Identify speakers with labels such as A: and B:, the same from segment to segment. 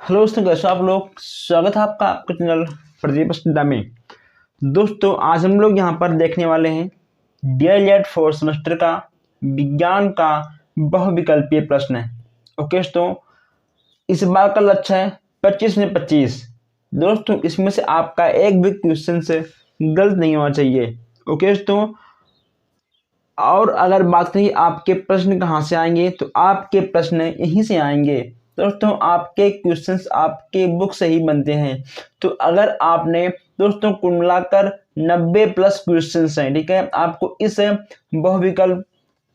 A: Hello दोस्तों, कैसे हो आप लोग। स्वागत है आपका आपके चैनल प्रदीप स्टडी में। दोस्तों, आज हम लोग यहाँ पर देखने वाले हैं डीएलएड फोर्थ सेमेस्टर का विज्ञान का बहुविकल्पीय प्रश्न है। ओके दोस्तों, इस बार का लक्ष्य है 25 में 25। दोस्तों, इसमें से आपका एक भी क्वेश्चन से गलत नहीं होना चाहिए। ओके दोस्तों, और अगर बात करें आपके प्रश्न कहाँ से आएंगे, तो आपके प्रश्न यहीं से आएंगे। दोस्तों, आपके क्वेश्चंस आपके बुक से ही बनते हैं। तो अगर आपने दोस्तों कुल मिलाकर 90 प्लस क्वेश्चंस हैं, ठीक है। आपको इस बहुविकल्प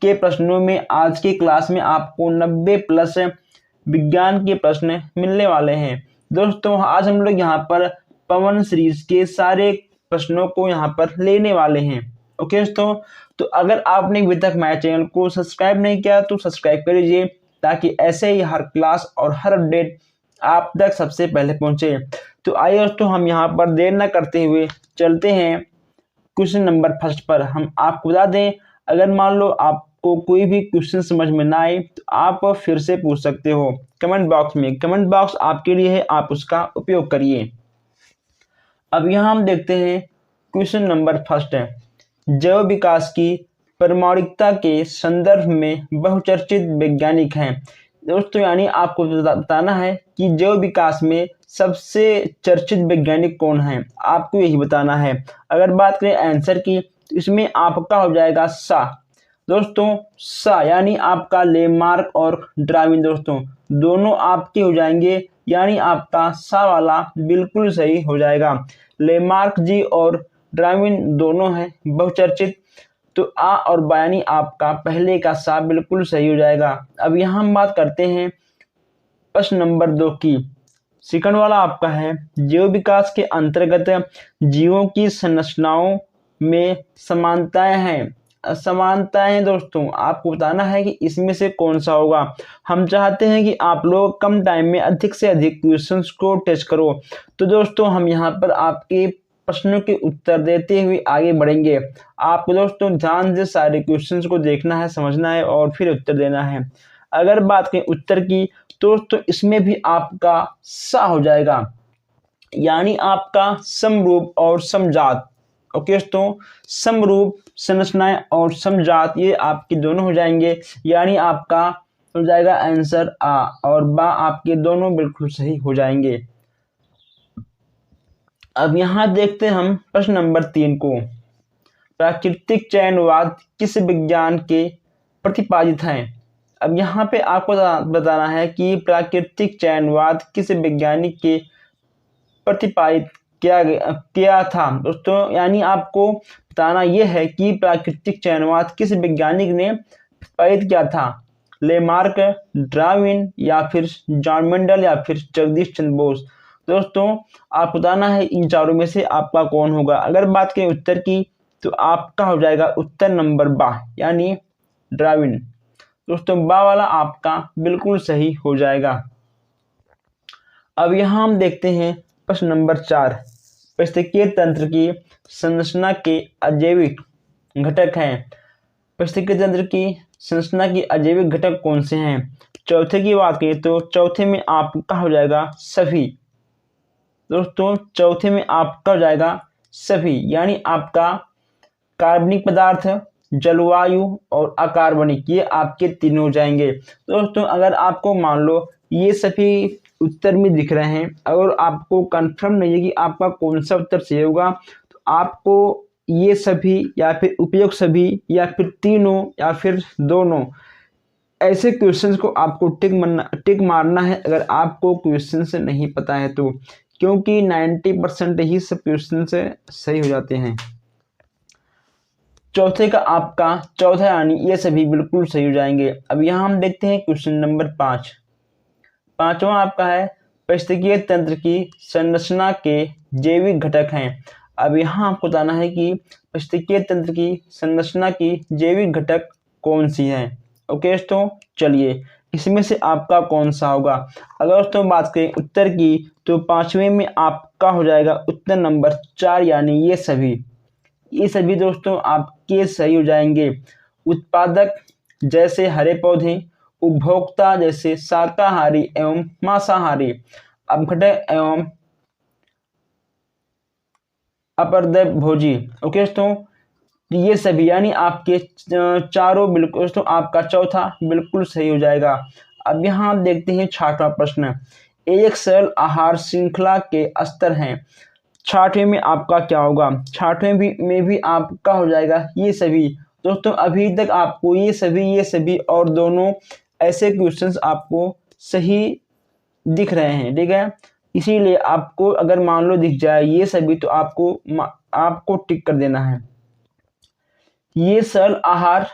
A: के प्रश्नों में आज की क्लास में आपको 90 प्लस विज्ञान के प्रश्न मिलने वाले हैं। दोस्तों, आज हम लोग यहाँ पर पवन सीरीज के सारे प्रश्नों को यहाँ पर लेने वाले हैं। ओके दोस्तों, तो अगर आपने अभी तक मेरे चैनल को सब्सक्राइब नहीं किया तो सब्सक्राइब कर लीजिए, ताकि ऐसे ही हर क्लास और हर अपडेट आप तक सबसे पहले पहुंचे। तो आइए दोस्तों, हम यहाँ पर देर न करते हुए चलते हैं क्वेश्चन नंबर फर्स्ट पर। हम आपको बता दें, अगर मान लो आपको कोई भी क्वेश्चन समझ में ना आए तो आप फिर से पूछ सकते हो कमेंट बॉक्स में। कमेंट बॉक्स आपके लिए है, आप उसका उपयोग करिए। अब यहाँ हम देखते हैं क्वेश्चन नंबर फर्स्ट है, जैव विकास की प्रामाणिकता के संदर्भ में बहुचर्चित वैज्ञानिक हैं। दोस्तों, यानी आपको बताना है कि जैव विकास में सबसे चर्चित वैज्ञानिक कौन है, आपको यही बताना है। अगर बात करें आंसर की, तो इसमें आपका हो जाएगा सा। दोस्तों, सा यानी आपका लेमार्क और डार्विन दोस्तों दोनों आपके हो जाएंगे, यानी आपका सा वाला बिल्कुल सही हो जाएगा। लेमार्क जी और डार्विन दोनों हैं बहुचर्चित, तो आ और बयानी आपका पहले का सा बिल्कुल सही हो जाएगा। अब यहाँ हम बात करते हैं प्रश्न नंबर 2 की। सेकंड वाला आपका है, जैव विकास के अंतर्गत जीवों की संरचनाओं में समानताएं हैं। समानताएं दोस्तों आपको बताना है कि इसमें से कौन सा होगा। हम चाहते हैं कि आप लोग कम टाइम में अधिक से अधिक क्वेश्चंस को टेस्ट करो। तो दोस्तों, हम यहाँ पर आपके प्रश्नों के उत्तर देते हुए आगे बढ़ेंगे। आपको दोस्तों ध्यान से सारे क्वेश्चंस को देखना है, समझना है और फिर उत्तर देना है। अगर बात करें उत्तर की, तो दोस्तों इसमें भी आपका सा हो जाएगा, यानी आपका समरूप और समजात। ओके दोस्तों, समरूप संरचनाएं और समजात ये आपके दोनों हो जाएंगे, यानी आपका हो जाएगा आंसर आ और बा, आपके दोनों बिल्कुल सही हो जाएंगे। अब यहाँ देखते हैं हम प्रश्न नंबर 3 को। प्राकृतिक चयनवाद किस विज्ञान के प्रतिपादित हैं। अब यहाँ पे आपको बताना है कि प्राकृतिक चयनवाद किस वैज्ञानिक के प्रतिपादित किया था। दोस्तों, यानी आपको बताना यह है कि प्राकृतिक चयनवाद किस वैज्ञानिक ने प्रतिपादित किया था। लेमार्क, डार्विन या फिर जॉन मेंडल या फिर जगदीश चंद्र बोस। दोस्तों, आप बताना है इन चारों में से आपका कौन होगा। अगर बात करें उत्तर की, तो आपका हो जाएगा उत्तर नंबर बा, यानी डार्विन। दोस्तों, बा वाला आपका बिल्कुल सही हो जाएगा। अब यहाँ हम देखते हैं प्रश्न नंबर 4, पारिस्थितिकीय तंत्र की संरचना के अजैविक घटक हैं। पारिस्थितिकीय तंत्र की संरचना की अजैविक घटक कौन से हैं। चौथे की बात करें तो चौथे में आपका हो जाएगा सभी। दोस्तों, चौथे में आपका हो जाएगा सभी, यानी आपका कार्बनिक पदार्थ, जलवायु और अकार्बनिक, ये आपके तीनों हो जाएंगे। दोस्तों, अगर आपको मान लो ये सभी उत्तर में दिख रहे हैं, अगर आपको कंफर्म नहीं है कि आपका कौन सा उत्तर सही होगा, तो आपको ये सभी या फिर उपयुक्त सभी या फिर तीनों या फिर दोनों, ऐसे क्वेश्चंस को आपको टिक मारना है अगर आपको क्वेश्चन से नहीं पता है तो, क्योंकि 90% ही सब क्वेश्चन से सही हो जाते हैं। चौथे का आपका चौथा यानी ये सभी बिल्कुल सही हो जाएंगे। अब यहाँ हम देखते हैं क्वेश्चन नंबर 5। पांचवा आपका है, पारिस्थितिकीय तंत्र की संरचना के जैविक घटक हैं। अब यहाँ आपको बताना है कि पारिस्थितिकीय तंत्र की संरचना की जैविक घटक कौन सी है। ओके दोस्तों, चलिए इसमें से आपका कौन सा होगा। अगर दोस्तों बात करें उत्तर की, तो पांचवें में आपका हो जाएगा उत्तर नंबर 4, यानी ये सभी। ये सभी दोस्तों आपके सही हो जाएंगे। उत्पादक जैसे हरे पौधे, उपभोक्ता जैसे शाकाहारी एवं मांसाहारी। अपघटक एवं अपर्दय भोजी। ओके दोस्तों, ये सभी यानी आपके चारों बिल्कुल दोस्तों आपका चौथा बिल्कुल सही हो जाएगा। अब यहाँ आप देखते हैं छठवां प्रश्न, एक सरल आहार श्रृंखला के स्तर हैं। छठवें में आपका क्या होगा? छठवें में भी आपका हो जाएगा ये सभी। दोस्तों अभी तक आपको ये सभी और दोनों ऐसे क्वेश्चंस आपको सही दिख रहे हैं, ठीक है। इसीलिए आपको अगर मान लो दिख जाए ये सभी तो आपको टिक कर देना है। ये सरल आहार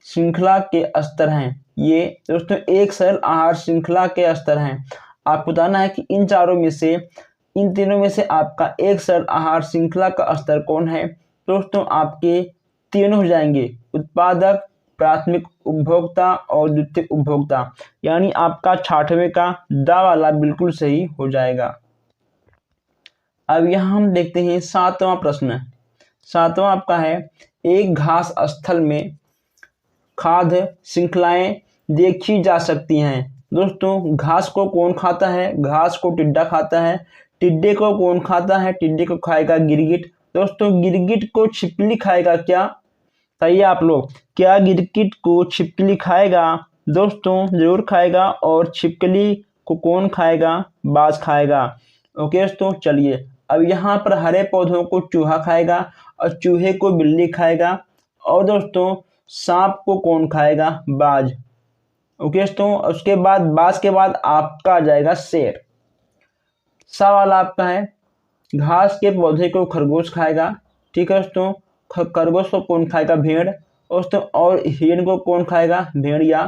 A: श्रृंखला के स्तर हैं। ये दोस्तों एक सरल आहार श्रृंखला के स्तर हैं। आपको बताना है कि इन तीनों में से आपका एक सरल आहार श्रृंखला का स्तर कौन है। दोस्तों आपके तीनों हो जाएंगे, उत्पादक, प्राथमिक उपभोक्ता और द्वितीयक उपभोक्ता, यानी आपका छठवें का दा वाला बिल्कुल सही हो जाएगा। अब यहाँ हम देखते हैं सातवां प्रश्न। सातवां आपका है, एक घास स्थल में खाद्य श्रृंखलाएं देखी जा सकती हैं। दोस्तों घास को कौन खाता है? घास को टिड्डा खाता है। टिड्डे को कौन खाता है? टिड्डे को खाएगा गिरगिट। दोस्तों गिरगिट को छिपकली खाएगा क्या? बताइए आप लोग, क्या गिरगिट को छिपकली खाएगा? दोस्तों जरूर खाएगा। और छिपकली को कौन खाएगा? बाज खाएगा। ओके दोस्तों, चलिए अब यहाँ पर हरे पौधों को चूहा खाएगा और चूहे को बिल्ली खाएगा। और दोस्तों सांप को कौन खाएगा? बाज। ओके दोस्तों, उसके बाद बाज के बाद आपका आ जाएगा शेर। सा वाला आपका है, घास के पौधे को खरगोश खाएगा। ठीक है दोस्तों, खरगोश को कौन खाएगा? भेड़। दोस्तों और हिरण को कौन खाएगा? भेड़िया।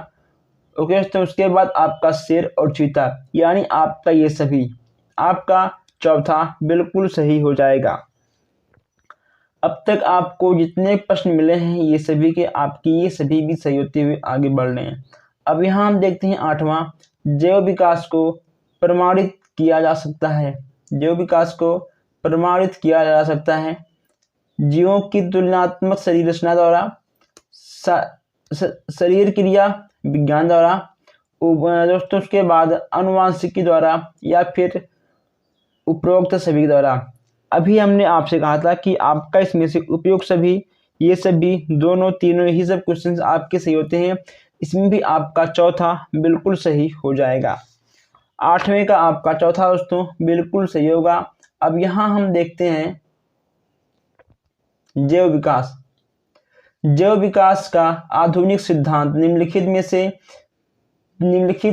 A: ओके दोस्तों, उसके बाद आपका शेर और चीता, यानी आपका ये सभी आपका चौथा बिल्कुल सही हो जाएगा। अब तक आपको जितने प्रश्न मिले हैं ये सभी के आपकी ये सभी भी सही होते हुए आगे बढ़ रहे हैं। अब यहाँ हम देखते हैं आठवां, जैव विकास को प्रमाणित किया जा सकता है। जैव विकास को प्रमाणित किया जा सकता है जीवों की तुलनात्मक शरीर रचना द्वारा, शरीर क्रिया विज्ञान द्वारा, दोस्तों उसके बाद आनुवांशिकी द्वारा, या फिर उपरोक्त सभी द्वारा। अभी हमने आपसे कहा था कि आपका इसमें से उपयुक्त सभी, ये सभी दोनों तीनों ही सब क्वेश्चंस आपके सही होते हैं। इसमें भी आपका चौथा बिल्कुल सही हो जाएगा। आठवें का आपका चौथा दोस्तों बिल्कुल सही होगा। अब यहाँ हम देखते हैं जैव विकास। जैव विकास का आधुनिक सिद्धांत निम्नलिखित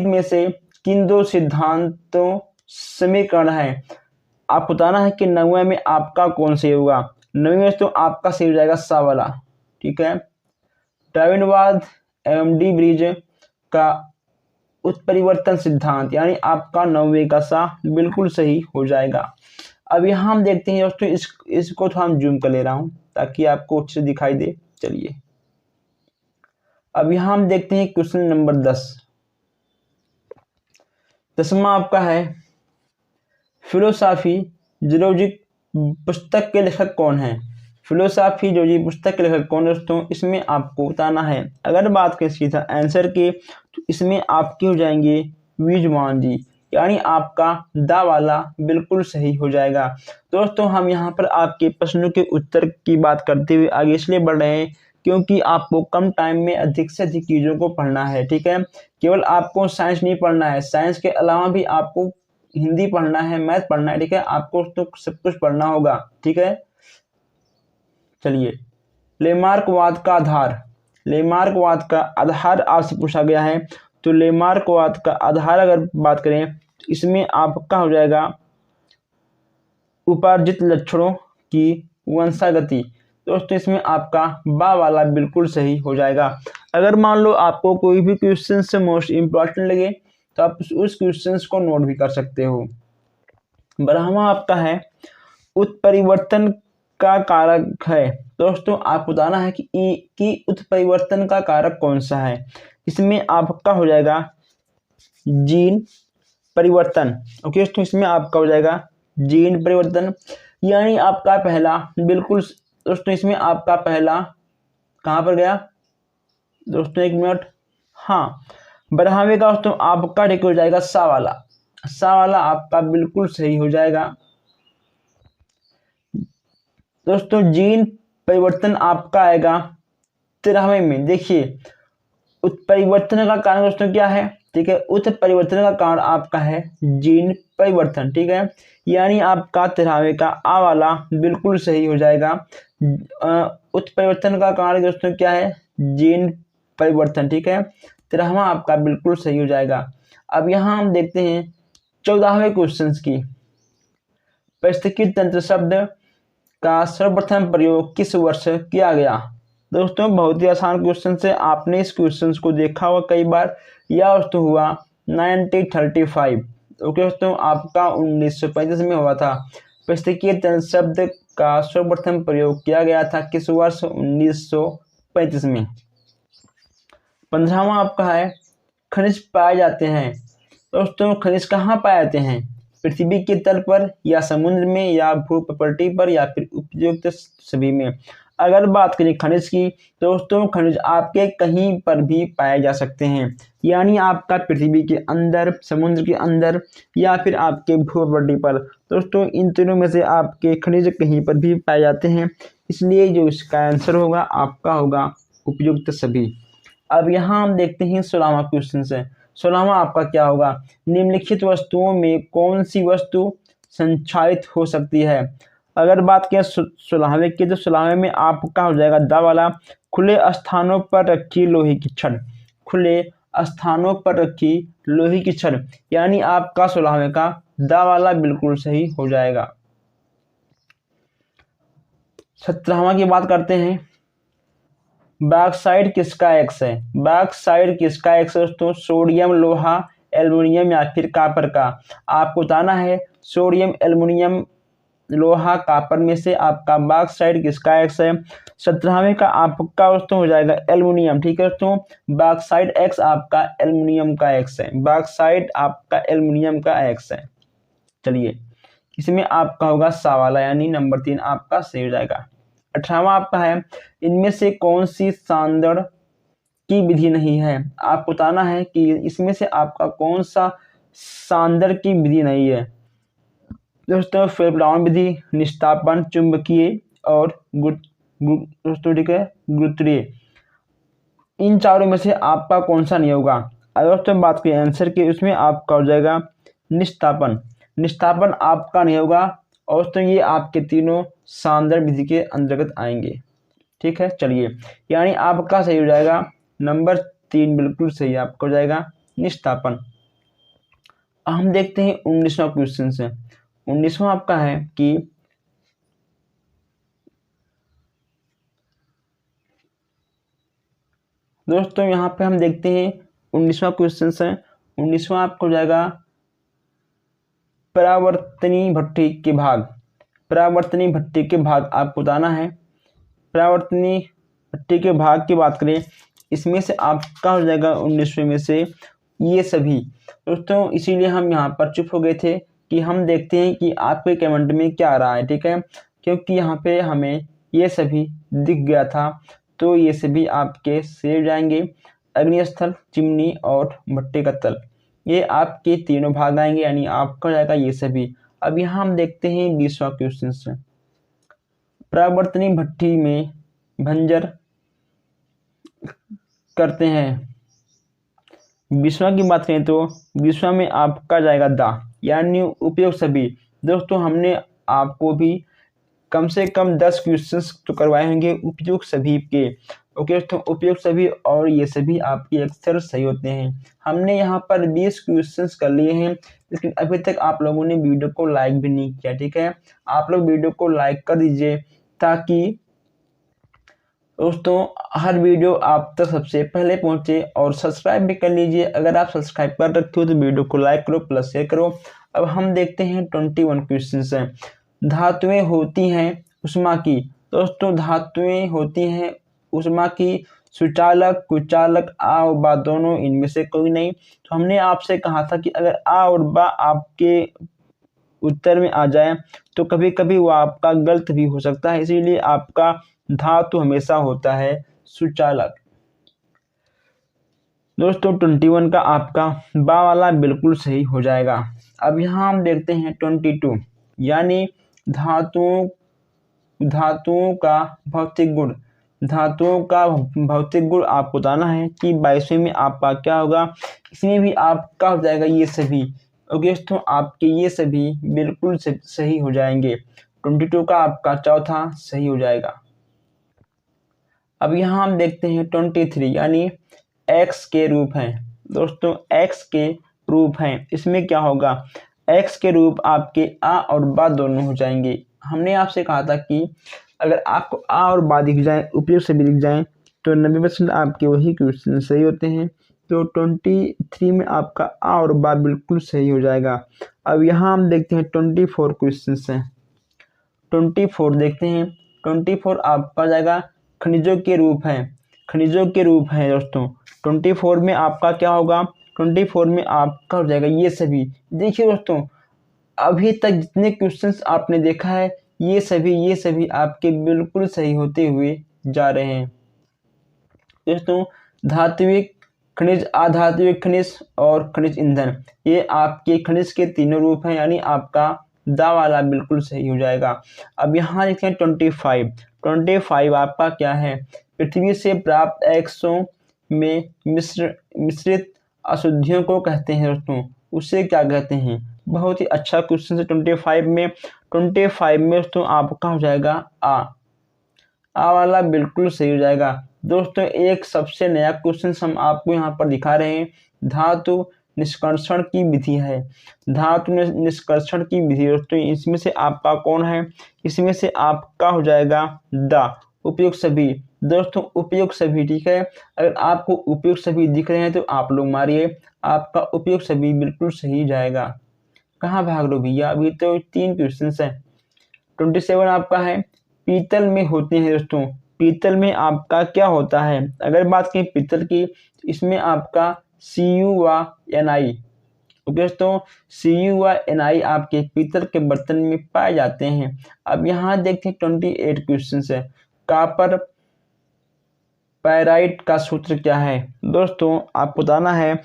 A: में से किन दो सिद्धांतों समीकरण है? आप बताना है कि 9वें में आपका कौन सही होगा। 9वें में तो आपका सही हो जाएगा सा वाला। ठीक है, डार्विनवाद एवं डी ब्रीज का उत्परिवर्तन सिद्धांत, यानी आपका 9वें का सा बिल्कुल सही हो जाएगा। अब यहाँ हम देखते हैं दोस्तों, इसको तो हम जूम कर ले रहा हूँ ताकि आपको अच्छे से दिखाई दे। चलिए अब यहाँ हम देखते हैं क्वेश्चन नंबर 10। 10वां आपका है, फिलोसॉफी जूलॉजी पुस्तक के लेखक कौन है? फिलोसॉफी जूलॉजी पुस्तक के लेखक कौन है दोस्तों? इसमें आपको बताना है। अगर बात करें सीधा आंसर के तो इसमें आपके हो जाएंगे विजमान जी, यानी आपका दा वाला बिल्कुल सही हो जाएगा। दोस्तों हम यहाँ पर आपके प्रश्नों के उत्तर की बात करते हुए आगे इसलिए बढ़ रहे हैं क्योंकि आपको कम टाइम में अधिक से अधिक चीज़ों को पढ़ना है। ठीक है, केवल आपको साइंस नहीं पढ़ना है, साइंस के अलावा भी आपको हिंदी पढ़ना है, मैथ पढ़ना है। ठीक है, आपको तो सब कुछ पढ़ना होगा। ठीक है, चलिए लेमार्कवाद का आधार। लेमार्कवाद का आधार आपसे पूछा गया है, तो लेमार्कवाद का आधार अगर बात करें इसमें आपका हो जाएगा उपार्जित लक्षणों की वंशागति। दोस्तों इसमें आपका बा वाला बिल्कुल सही हो जाएगा। अगर मान लो आपको कोई भी क्वेश्चन से मोस्ट इम्पोर्टेंट लगे तो आप उस क्वेश्चन को नोट भी कर सकते हो। 12वां आपका है उत्परिवर्तन का कारक है। दोस्तों आप बताना है कि उत्परिवर्तन का कारक कौन सा है। इसमें आपका हो जाएगा जीन परिवर्तन। ओके दोस्तों, इसमें आपका हो जाएगा जीन परिवर्तन, यानी आपका पहला बिल्कुल दोस्तों, इसमें आपका पहला कहाँ पर गया दोस्तों, एक मिनट। हाँ 12वें का दोस्तों आपका ठीक हो जाएगा सा वाला। सा वाला आपका बिल्कुल सही हो जाएगा। दोस्तों जीन परिवर्तन आपका आएगा 13वें में। देखिए उत्परिवर्तन का कारण दोस्तों क्या है, ठीक है, उत्परिवर्तन का कारण आपका है जीन परिवर्तन, ठीक है, यानी आपका 13वें का आ वाला बिल्कुल सही हो जाएगा। उत्परिवर्तन का कारण दोस्तों क्या है, जीन परिवर्तन, ठीक है, 13वां आपका बिल्कुल सही हो जाएगा। अब यहाँ हम देखते हैं 14वें क्वेश्चन की, पारिस्थितिकी तंत्र शब्द का सर्वप्रथम प्रयोग किस वर्ष किया गया। दोस्तों बहुत ही आसान क्वेश्चन है, आपने इस क्वेश्चन को देखा हुआ कई बार। यह दोस्तों हुआ 1935। ओके दोस्तों, आपका 1935 में हुआ था। पारिस्थितिकी तंत्र शब्द का सर्वप्रथम प्रयोग किया गया था किस वर्ष, 1935 में। 15वां आपका है खनिज पाए जाते हैं। दोस्तों खनिज कहाँ पाए जाते हैं, पृथ्वी के तल पर या समुद्र में या भूप्रपट्टी पर या फिर उपयुक्त सभी में। अगर बात करें खनिज की, दोस्तों खनिज आपके कहीं पर भी पाए जा सकते हैं, यानी आपका पृथ्वी के अंदर, समुद्र के अंदर या फिर आपके भूप्रपट्टी पर। दोस्तों इन तीनों में से आपके खनिज कहीं पर भी पाए जाते हैं, इसलिए जो इसका आंसर होगा आपका होगा उपयुक्त सभी। अब यहाँ हम देखते हैं 16वां क्वेश्चन से। 16वां आपका क्या होगा, निम्नलिखित वस्तुओं में कौन सी वस्तु संचालित हो सकती है। अगर बात करें 16वें की, तो 16वें में आपका हो जाएगा दा वाला, खुले स्थानों पर रखी लोहे की छड़। खुले स्थानों पर रखी लोहे की छड़, यानी आपका 16वें का दा वाला बिल्कुल सही हो जाएगा। 17वां की बात करते हैं, बॉक्साइट किसका एक्स है। बॉक्साइट किसका एक्स है दोस्तों, सोडियम, लोहा, एल्युमिनियम या फिर कॉपर का। आपको बताना है सोडियम, एल्युमिनियम, लोहा, कॉपर में से आपका बॉक्साइट किसका एक्स है। 17वें का आपका दोस्तों हो जाएगा एल्युमिनियम, ठीक है दोस्तों, बॉक्साइट एक्स आपका एल्युमिनियम का एक्स है। बॉक्साइट आपका एल्युमिनियम का एक्स है। चलिए इसमें आपका होगा सा वाला, यानी नंबर 3 आपका सही हो जाएगा। 18वां आपका है, इनमें से कौन सी सांद्रण की विधि नहीं है। आपको बताना है कि इसमें से आपका कौन सा सांद्रण की विधि नहीं है। दोस्तों फेल्डब्राउन विधि, निस्तापन, चुंबकीय और दोस्तों ठीक है गुरुत्वीय, इन चारों में से आपका कौन सा नहीं होगा। अगर दोस्तों बात करें आंसर की, उसमें आपका हो जाएगा निस्तापन। निस्तापन आपका नहीं होगा, और तो ये आपके तीनों सांद्रण विधि के अंतर्गत आएंगे, ठीक है। चलिए यानी आपका सही हो जाएगा नंबर 3 बिल्कुल सही आपका हो जाएगा निस्तापन। हम देखते हैं 19वां क्वेश्चन से। 19वां आपका है कि दोस्तों यहाँ पे हम देखते हैं 19वां क्वेश्चन है। 19वां आपका हो जाएगा परावर्तनी भट्टी के भाग। परावर्तनी भट्टी के भाग आपको बताना है। परावर्तनी भट्टी के भाग की बात करें, इसमें से आपका हो जाएगा 19वें में से ये सभी। दोस्तों इसीलिए हम यहाँ पर चुप हो गए थे कि हम देखते हैं कि आपके कमेंट में क्या आ रहा है, ठीक है, क्योंकि यहाँ पे हमें ये सभी दिख गया था, तो ये सभी आपके सेव जाएंगे। अग्निस्थल, चिमनी और भट्टी का तल, ये आपके तीनों भाग आएंगे, यानी आपका हो जाएगा ये सभी। अब यहाँ हम देखते हैं 20वां क्वेश्चन से। परावर्तनी भट्टी में भंजर करते हैं। 20वां की बात करें तो 20वां में आपका जाएगा दा, यानी उपयोग सभी। दोस्तों हमने आपको भी कम से कम 10 क्वेश्चंस तो करवाए होंगे उपयोग सभी के। ओके दोस्तों, उपयोग सभी और ये सभी आपके अक्सर सही होते हैं। हमने यहाँ पर 20 क्वेश्चंस कर लिए हैं, लेकिन अभी तक आप लोगों ने वीडियो को लाइक भी नहीं किया, ठीक है। आप लोग वीडियो को लाइक कर दीजिए, ताकि दोस्तों हर वीडियो आप तक सबसे पहले पहुंचे, और सब्सक्राइब भी कर लीजिए। अगर आप सब्सक्राइब कर रखे हो तो वीडियो को लाइक करो प्लस शेयर करो। अब हम देखते हैं 21 क्वेश्चन है। धातुएं होती हैं उष्मा की। दोस्तों धातुएं होती हैं उष्मा की, सुचालक, कुचालक, आ और बा दोनों, इनमें से कोई नहीं। तो हमने आपसे कहा था कि अगर आ और बा आपके उत्तर में आ जाए तो कभी कभी वो आपका गलत भी हो सकता है, इसीलिए आपका धातु हमेशा होता है सुचालक। दोस्तों 21 का आपका बा वाला बिल्कुल सही हो जाएगा। अब यहाँ हम देखते हैं 22 यानी धातुओं धातुओं का भौतिक गुण। धातुओं का भौतिक गुण आपको बताना है कि 22वें में आपका क्या होगा। इसमें भी आपका हो जाएगा ये सभी। ओके दोस्तों, आपके ये सभी बिल्कुल सही हो जाएंगे। 22 का आपका चौथा सही हो जाएगा। अब यहाँ हम देखते हैं 23 यानी x के रूप हैं। दोस्तों x के रूप हैं, इसमें क्या होगा, x के रूप आपके आ और बा दोनों हो जाएंगे। हमने आपसे कहा था कि अगर आपको आ और बा दिख जाए, उपयुक्त से भी दिख जाए, तो 90% आपके वही क्वेश्चन सही होते हैं। तो 23 में आपका आ और बा बिल्कुल सही हो जाएगा। अब यहाँ हम देखते हैं 24 क्वेश्चन हैं। 24 देखते हैं। 24 आपका जाएगा खनिजों के रूप हैं। खनिजों के रूप हैं दोस्तों। 24 में आपका क्या होगा, 24 में आपका हो जाएगा ये सभी। देखिए दोस्तों, अभी तक जितने क्वेश्चंस आपने देखा है ये सभी आपके बिल्कुल सही होते हुए जा रहे हैं। दोस्तों धात्विक खनिज, अधात्विक खनिज और खनिज ईंधन, ये आपके खनिज के तीनों रूप हैं, यानी आपका दा वाला बिल्कुल सही हो जाएगा। अब यहाँ देखते हैं 25 आपका क्या है, पृथ्वी से प्राप्त एक्सों में मिश्रित अशुद्धियों को कहते हैं दोस्तों। उसे क्या कहते हैं, बहुत ही अच्छा क्वेश्चन है 25 में। 25 में दोस्तों आपका हो जाएगा आ वाला बिल्कुल सही हो जाएगा। दोस्तों एक सबसे नया क्वेश्चन हम आपको यहाँ पर दिखा रहे हैं, धातु निष्कर्षण की विधि है। धातु निष्कर्षण की विधि दोस्तों, इसमें से आपका कौन है, इसमें से आपका हो जाएगा दा, उपयुक्त सभी। दोस्तों उपयुक्त सभी, ठीक है। अगर आपको उपयुक्त सभी दिख रहे हैं तो आप लोग मारिए, आपका उपयुक्त सभी बिल्कुल सही जाएगा। कहाँ भाग लो भैया, अभी तो 3 क्वेश्चन है। 27 आपका है, पीतल में होते हैं दोस्तों। पीतल में आपका क्या होता है, अगर बात करें पीतल की, इसमें आपका Cu व Ni, दोस्तों Cu व Ni आपके पीतल के बर्तन में पाए जाते हैं। अब यहाँ देखते हैं 28 क्वेश्चन है, कॉपर पाइराइट का सूत्र क्या है। दोस्तों आपको बताना है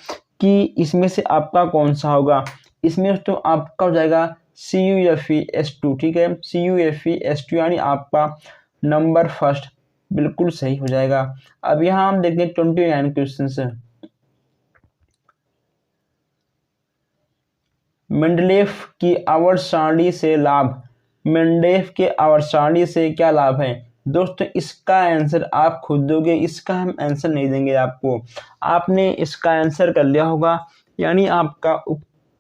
A: कि इसमें से आपका कौन सा होगा। इसमें दोस्तों आपका हो जाएगा CuFeS2, ठीक है, CuFeS2 यानी आपका नंबर फर्स्ट बिल्कुल सही हो जाएगा। अब यहाँ हम देखते हैं 29 क्वेश्चन है, मेंडलेव की आवर्त सारणी से लाभ। मेंडलेव के आवर्त सारणी से क्या लाभ है। दोस्तों इसका आंसर आप खुद दोगे, इसका हम आंसर नहीं देंगे आपको, आपने इसका आंसर कर लिया होगा, यानी आपका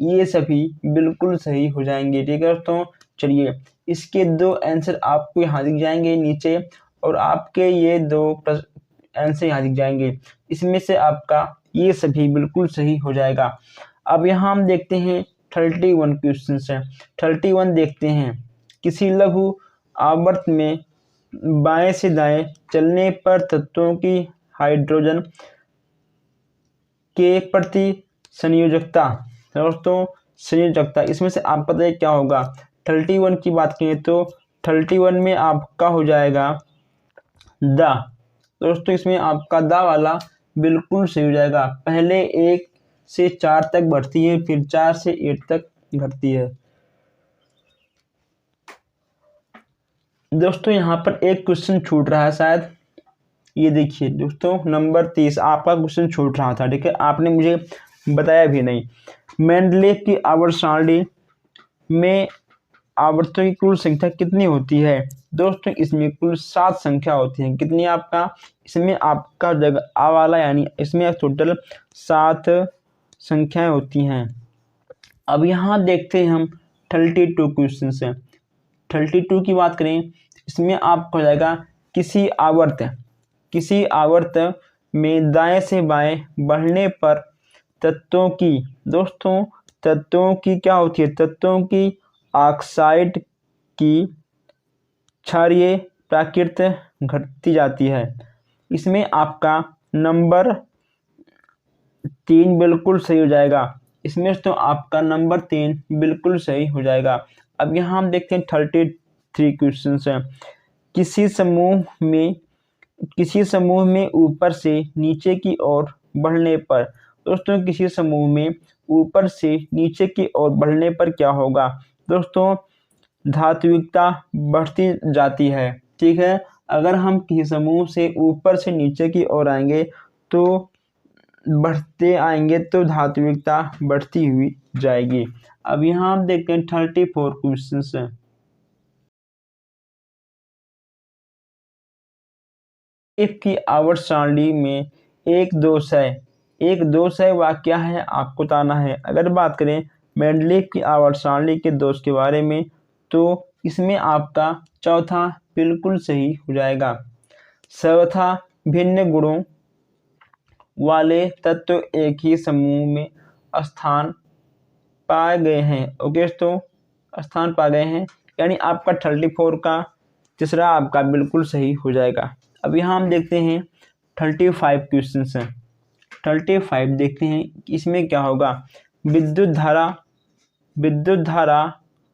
A: ये सभी बिल्कुल सही हो जाएंगे, ठीक है दोस्तों। चलिए इसके 2 आंसर आपको यहाँ दिख जाएंगे नीचे, और आपके ये 2 आंसर यहाँ दिख जाएंगे। इसमें से आपका ये सभी बिल्कुल सही हो जाएगा। अब यहाँ हम देखते हैं 31 क्वेश्चन है। 31 देखते हैं, किसी लघु आवर्त में बाएं से दाएं चलने पर तत्वों की हाइड्रोजन के प्रति संयोजकता। दोस्तों संयोजकता, इसमें से आप पता है क्या होगा। 31 की बात करें तो 31 में आपका हो जाएगा दा। दोस्तों इसमें आपका दा वाला बिल्कुल सही हो जाएगा। पहले 1 से 4 तक बढ़ती है, फिर 4 से 8 तक घटती है। दोस्तों यहाँ पर एक क्वेश्चन छूट रहा है शायद, ये देखिए दोस्तों नंबर 30 आपका क्वेश्चन छूट रहा था, ठीक है, आपने मुझे बताया भी नहीं। मेंडलेव की आवर्त सारणी में आवर्तों की कुल संख्या कितनी होती है। दोस्तों इसमें कुल 7 संख्या होती है। कितनी आपका, इसमें आपका जगह आ वाला, यानी इसमें टोटल 7 संख्याएं होती हैं। अब यहाँ देखते हैं हम 32 क्वेश्चन है। 32 की बात करें, इसमें आपको हो जाएगा किसी आवर्त में दाएं से बाएं बढ़ने पर तत्वों की, दोस्तों तत्वों की क्या होती है, तत्वों की ऑक्साइड की क्षारीय प्रकृति घटती जाती है। इसमें आपका नंबर 3 बिल्कुल सही हो जाएगा। इसमें तो आपका नंबर 3 बिल्कुल सही हो जाएगा। अब यहाँ हम देखते हैं 33 क्वेश्चन है। किसी समूह में ऊपर से नीचे की ओर बढ़ने पर। दोस्तों किसी समूह में ऊपर से नीचे की ओर बढ़ने पर क्या होगा? दोस्तों धात्विकता बढ़ती जाती है। ठीक है, अगर हम किसी समूह से ऊपर से नीचे की ओर आएंगे तो बढ़ते आएंगे तो धात्विकता बढ़ती हुई जाएगी। अब यहाँ हम देखते हैं 34 क्वेश्चन है। एक की आवर्त सारणी में एक दोष है वह क्या है आपको बताना है। अगर बात करें मेंडलीव की आवर्त सारणी के दोष के बारे में तो इसमें आपका चौथा बिल्कुल सही हो जाएगा। सर्वथा भिन्न गुणों वाले तत्व एक ही समूह में स्थान पाए गए हैं। ओके तो स्थान पाए गए हैं, यानी आपका 34 का तीसरा आपका बिल्कुल सही हो जाएगा। अब यहाँ हम देखते हैं 35 क्वेश्चन हैं। 35 देखते हैं इसमें क्या होगा। विद्युत धारा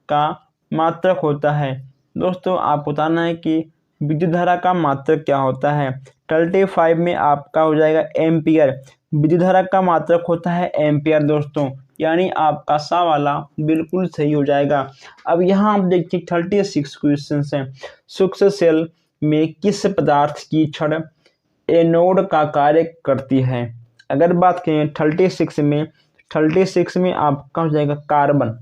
A: का मात्रक होता है। दोस्तों आप बताना है कि विद्युत धारा का मात्रक क्या होता है। 35 में आपका हो जाएगा एम्पियर। विद्युत धारा का मात्रक होता है एम्पियर दोस्तों, यानी आपका सा वाला बिल्कुल सही हो जाएगा। अब यहाँ हम देखते हैं 36 क्वेश्चन हैं। सूक्ष्म सेल में किस पदार्थ की छड़ एनोड का कार्य करती है? अगर बात करें 36 में आपका हो जाएगा कार्बन।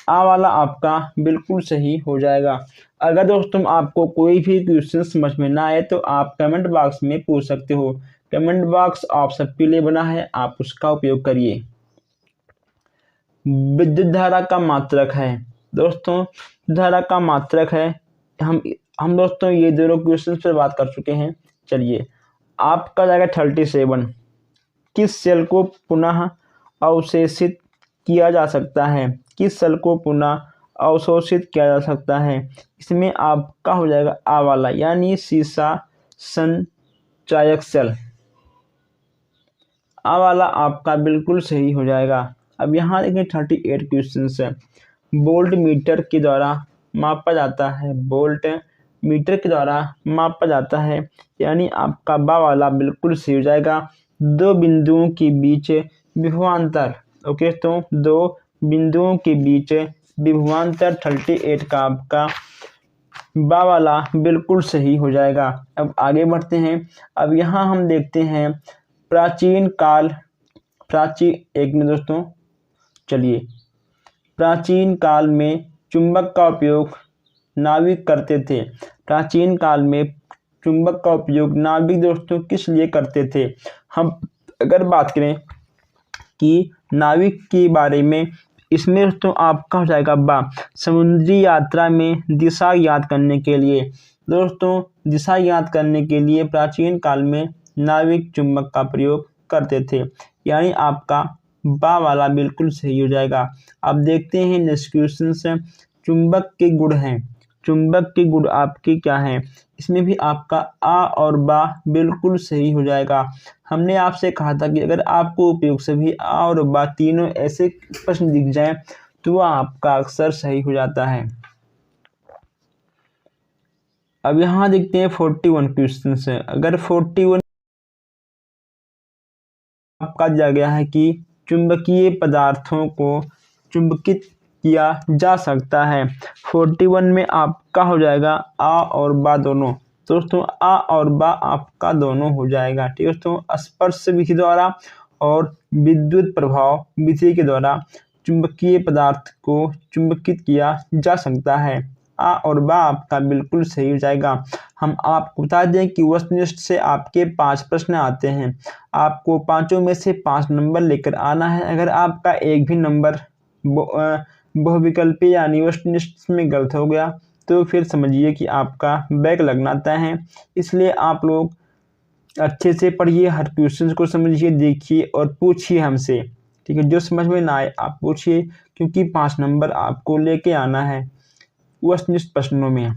A: आ वाला आपका बिल्कुल सही हो जाएगा। अगर दोस्तों आपको कोई भी क्वेश्चन समझ में ना आए तो आप कमेंट बॉक्स में पूछ सकते हो। कमेंट बॉक्स आप सबके लिए बना है, आप उसका उपयोग करिए। विद्युत धारा का मात्रक है दोस्तों, धारा का मात्रक है। हम दोस्तों ये दोनों क्वेश्चन पर बात कर चुके हैं। चलिए आपका जाएगा 37। किस सेल को पुनः अवशोषित किया जा सकता है? किस सेल को पुनः अवशोषित किया जा सकता है? इसमें आपका हो जाएगा आ वाला, यानी सीसा संचायक सेल। आ वाला आपका बिल्कुल सही हो जाएगा। अब यहाँ देखें 38 क्वेश्चन है। वोल्ट मीटर के द्वारा मापा जाता है। वोल्ट मीटर के द्वारा मापा जाता है, यानी आपका बा वाला बिल्कुल सही हो जाएगा। दो बिंदुओं के बीच विभवांतर। ओके तो दो बिंदुओं के बीच विभवांतर 38 का आपका बा वाला बिल्कुल सही हो जाएगा। अब आगे बढ़ते हैं। अब यहाँ हम देखते हैं प्राचीन काल में चुंबक का उपयोग नाविक करते थे। प्राचीन काल में चुंबक का उपयोग नाविक दोस्तों किस लिए करते थे? हम अगर बात करें कि नाविक के बारे में, इसमें दोस्तों आपका हो जाएगा बा, समुद्री यात्रा में दिशा याद करने के लिए। दोस्तों दिशा याद करने के लिए प्राचीन काल में नाविक चुंबक का प्रयोग करते थे, यानी आपका बा वाला बिल्कुल सही हो जाएगा। अब देखते हैं नेक्स्ट क्वेश्चन से। चुंबक के गुण हैं। चुंबक के गुण आपके क्या हैं? इसमें भी आपका आ और बा बिल्कुल सही हो जाएगा। हमने आपसे कहा था कि अगर आपको उपयोग से भी आ और बा तीनों ऐसे प्रश्न दिख जाए तो वह आपका अक्सर सही हो जाता है। अब यहाँ देखते हैं 41 क्वेश्चन है। अगर 41 आपका दिया गया है कि चुंबकीय पदार्थों को चुंबकित किया जा सकता है। 41 में आपका हो जाएगा आ और बा दोनों। दोस्तों आ और बा आपका दोनों हो जाएगा। ठीक है दोस्तों, स्पर्श विधि द्वारा और विद्युत प्रभाव विधि के द्वारा चुंबकीय पदार्थ को चुंबकित किया जा सकता है। आ और बा आपका बिल्कुल सही हो जाएगा। हम आपको बता दें कि वस्तुनिष्ठ से आपके 5 प्रश्न आते हैं। आपको पांचों में से 5 नंबर लेकर आना है। अगर आपका एक भी नंबर बहुविकल्पी यानी वस्तुनिष्ठ में गलत हो गया तो फिर समझिए कि आपका बैक लगना तय है। इसलिए आप लोग अच्छे से पढ़िए, हर क्वेश्चन को समझिए, देखिए और पूछिए हमसे। ठीक है, जो समझ में ना आए आप पूछिए, क्योंकि 5 नंबर आपको लेके आना है वस्तुनिष्ठ प्रश्नों में।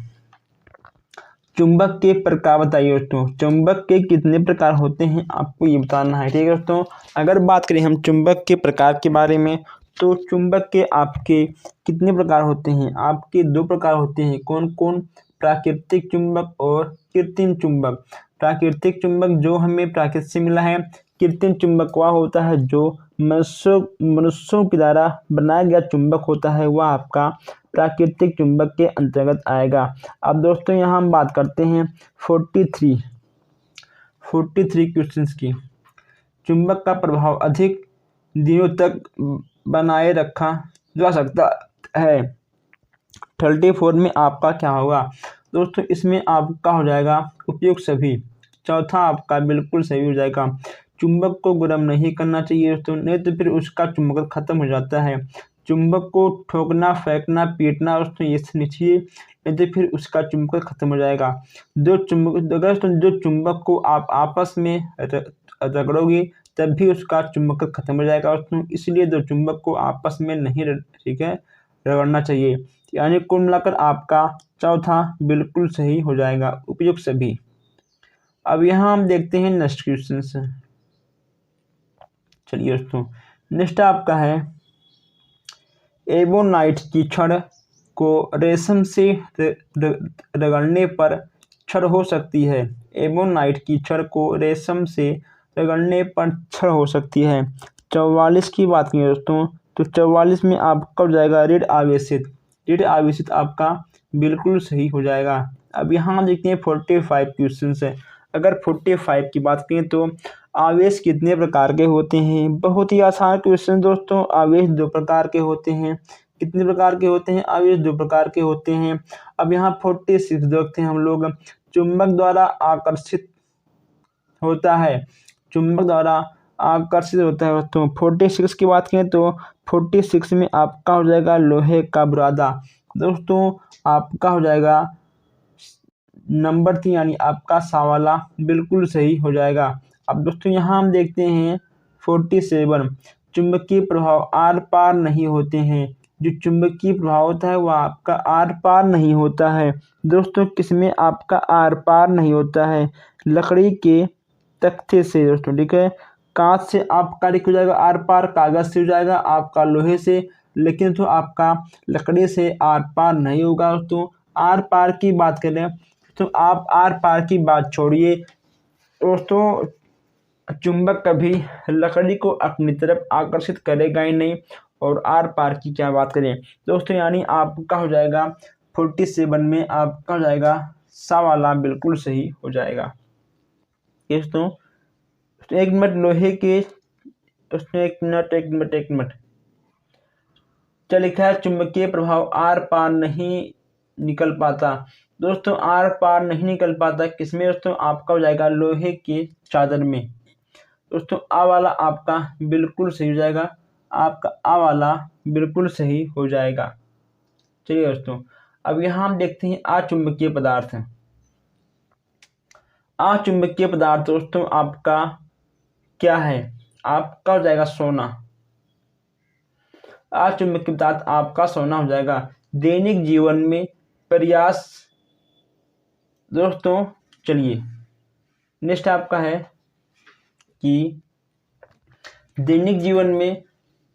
A: चुंबक के प्रकार बताइए दोस्तों। चुंबक के कितने प्रकार होते हैं आपको ये बताना है। ठीक है दोस्तों, अगर बात करें हम चुंबक के प्रकार के बारे में तो चुंबक के आपके कितने प्रकार होते हैं? आपके 2 प्रकार होते हैं। कौन कौन? प्राकृतिक चुंबक और कृत्रिम चुंबक। प्राकृतिक चुंबक जो हमें प्रकृति से मिला है, कृत्रिम चुंबक वह होता है जो मनुष्यों के द्वारा बनाया गया चुंबक होता है, वह आपका प्राकृतिक चुंबक के अंतर्गत आएगा। अब दोस्तों यहाँ हम बात करते हैं 43 क्वेश्चंस की। चुंबक का प्रभाव अधिक दिनों तक बनाए रखा जा सकता है। 34 में आपका क्या होगा दोस्तों? इसमें आपका हो जाएगा उपयुक्त सभी। चौथा आपका बिल्कुल सही हो जाएगा। चुंबक को गर्म नहीं करना चाहिए दोस्तों, नहीं तो फिर उसका चुंबक खत्म हो जाता है। चुंबक को ठोकना, फेंकना, पीटना दोस्तों ये नहीं चाहिए, नहीं तो फिर उसका चुंबक खत्म हो जाएगा। जो चुंबक को आप आपस में रगड़ोगे तब भी उसका चुंबक खत्म हो जाएगा दोस्तों, इसलिए दो चुंबक को आपस में नहीं ठीक है रगड़ना चाहिए। यानी कुल मिलाकर आपका चौथा बिल्कुल सही हो जाएगा, उपयुक्त सभी। अब यहाँ हम देखते हैं नेक्स्ट क्वेश्चन से। चलिए दोस्तों, नेक्स्ट आपका है एबोनाइट की छड़ को रेशम से रगड़ने पर छड़ हो सकती है। एबोनाइट की छड़ को रेशम से रगड़ने पर छड़ हो सकती है। 44 की बात करें दोस्तों, तो 44 में आपका हो जाएगा ऋण आवेशित। ऋण आवेशित आपका बिल्कुल सही हो जाएगा। अब यहाँ देखते हैं 45 क्वेश्चन है। अगर 45 की बात करें तो आवेश कितने प्रकार के होते हैं? बहुत ही आसान क्वेश्चन दोस्तों। आवेश 2 प्रकार के होते हैं। कितने प्रकार के होते हैं? आवेश 2 प्रकार के होते हैं। अब यहाँ 46 देखते हैं हम लोग। चुंबक द्वारा आकर्षित होता है, चुंबक द्वारा आकर्षित होता है दोस्तों। 46 की बात करें तो 46 में आपका हो जाएगा लोहे का बुरादा। दोस्तों आपका हो जाएगा नंबर 3 यानी आपका सवाला बिल्कुल सही हो जाएगा। अब दोस्तों यहाँ हम देखते हैं 47। चुंबकीय प्रभाव आर पार नहीं होते हैं। जो चुंबकीय प्रभाव होता है वह आपका आर पार नहीं होता है। दोस्तों किसमें आपका आर पार नहीं होता है? लकड़ी के तख्ते से दोस्तों, ठीक है। कांच से आपका हो जाएगा आर पार, कागज से हो जाएगा आपका लोहे से, लेकिन तो आपका लकड़ी से आर पार नहीं होगा दोस्तों। आर पार की बात करें तो आप आर पार की बात छोड़िए दोस्तों, चुंबक कभी लकड़ी को अपनी तरफ आकर्षित करेगा ही नहीं, और आर पार की क्या बात करें दोस्तों। यानी आपका हो जाएगा 47 में आपका हो जाएगा सवाला बिल्कुल सही हो जाएगा दोस्तों। एक मिनट लोहे के उसमें एक मिनट क्या लिखा है? चुंबकीय प्रभाव आर पार नहीं निकल पाता। दोस्तों आर पार नहीं निकल पाता किसमें दोस्तों? आपका हो जाएगा लोहे के चादर में। दोस्तों आ वाला आपका बिल्कुल सही हो जाएगा, आपका आ वाला बिल्कुल सही हो जाएगा। चलिए दोस्तों, अब यहाँ हम देखते हैं अचुंबकीय पदार्थ। अचुंबकीय पदार्थ दोस्तों आपका क्या है? आपका हो जाएगा सोना। अचुंबकीय पदार्थ आपका सोना हो जाएगा। दैनिक जीवन में प्रयास दोस्तों, चलिए नेक्स्ट आपका है कि दैनिक जीवन में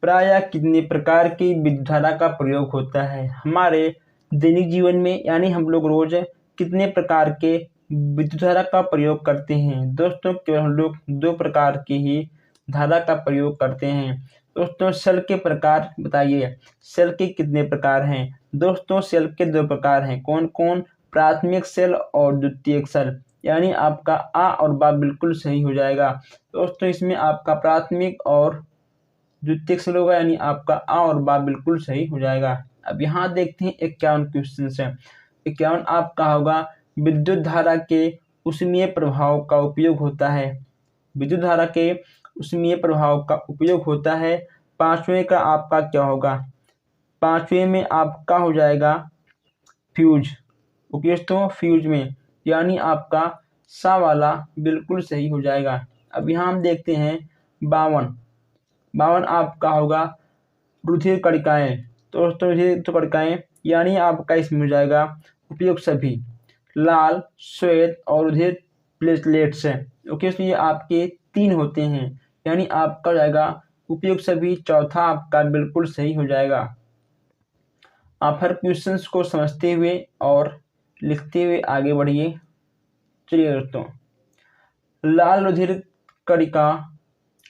A: प्रायः कितने प्रकार की विद्युत धारा का प्रयोग होता है? हमारे दैनिक जीवन में यानी हम लोग रोज कितने प्रकार के विद्युत धारा का प्रयोग करते हैं? दोस्तों केवल हम लोग 2 प्रकार की ही धारा का प्रयोग करते हैं। दोस्तों सेल के प्रकार बताइए, सेल के कितने प्रकार हैं? दोस्तों सेल के 2 प्रकार हैं। कौन कौन? प्राथमिक सेल और द्वितीयक सेल। यानी आपका आ और बा बिल्कुल सही हो जाएगा दोस्तों। इसमें आपका प्राथमिक और द्वितीयक सेल होगा, यानी आपका आ और बा बिल्कुल सही हो जाएगा। अब यहाँ देखते हैं 51 क्वेश्चन है। 51 आपका होगा विद्युत धारा के ऊष्मीय प्रभाव का उपयोग होता है। विद्युत धारा के ऊष्मीय प्रभाव का उपयोग होता है। 5वें का आपका क्या होगा? 5वें में आपका हो जाएगा फ्यूज। दोस्तों फ्यूज में यानी आपका सा वाला बिल्कुल सही हो जाएगा। अब यहाँ हम देखते हैं 52 आपका होगा रुधिर कणिकाएं। तो दोस्तों रुधिर कणिकाएं यानी आपका इसमें हो जाएगा उपयुक्त सभी। लाल, श्वेत और रुधिर प्लेटलेट्स है। ओके, तो ये आपके 3 होते हैं, यानी आपका हो जाएगा उपयुक्त सभी। चौथा आपका बिल्कुल सही हो जाएगा। आप हर क्वेश्चंस को समझते हुए और लिखते हुए आगे बढ़िए। चलिए दोस्तों, लाल रुधिर कणिका